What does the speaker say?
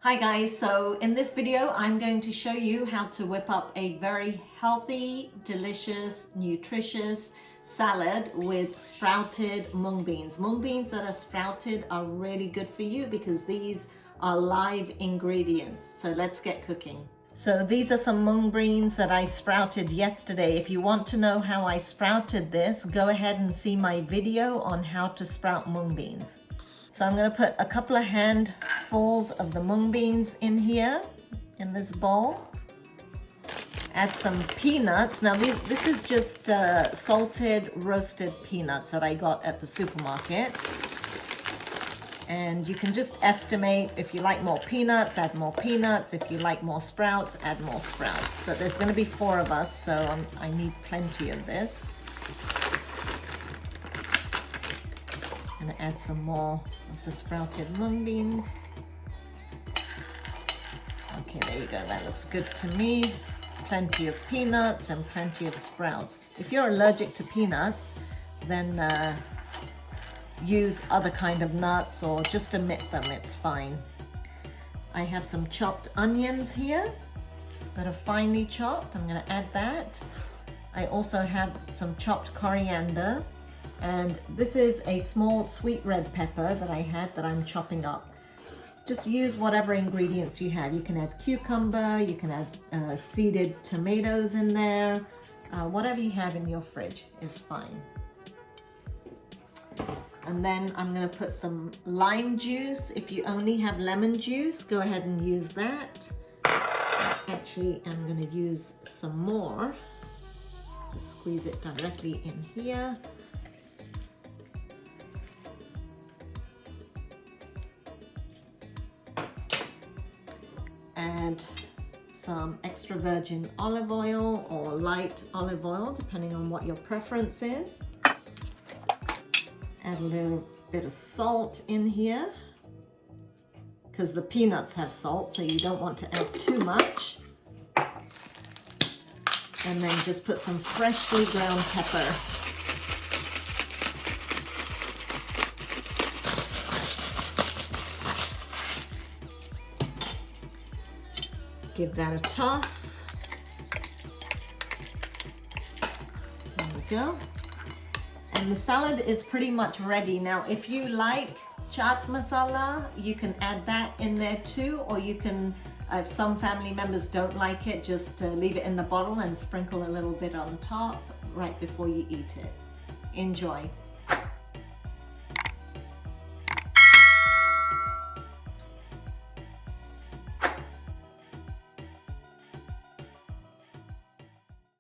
Hi guys, so in this video I'm going to show you how to whip up a very healthy, delicious, nutritious salad with sprouted mung beans. Mung beans that are sprouted are really good for you because these are live ingredients. So let's get cooking. So these are some mung beans that I sprouted yesterday. If you want to know how I sprouted this, go ahead and see my video on how to sprout mung beans. So I'm going to put a couple of handfuls of the mung beans in here, in this bowl. Add some peanuts. Now this is just salted roasted peanuts that I got at the supermarket. And you can just estimate, if you like more peanuts, add more peanuts. If you like more sprouts, add more sprouts. But there's going to be 4 of us, so I need plenty of this. I'm going to add some more of the sprouted mung beans. Okay, there you go. That looks good to me. Plenty of peanuts and plenty of sprouts. If you're allergic to peanuts, then use other kind of nuts or just omit them. It's fine. I have some chopped onions here that are finely chopped. I'm going to add that. I also have some chopped coriander. And this is a small sweet red pepper that I had that I'm chopping up. Just use whatever ingredients you have. You can add cucumber, you can add seeded tomatoes in there. Whatever you have in your fridge is fine. And then I'm going to put some lime juice. If you only have lemon juice, go ahead and use that. Actually, I'm going to use some more. Just squeeze it directly in here. Add some extra virgin olive oil or light olive oil, depending on what your preference is. Add a little bit of salt in here because the peanuts have salt, so you don't want to add too much. And then just put some freshly ground pepper. Give that a toss. There we go. And the salad is pretty much ready. Now, if you like chaat masala, you can add that in there too, or you can, if some family members don't like it, just leave it in the bottle and sprinkle a little bit on top right before you eat it. Enjoy.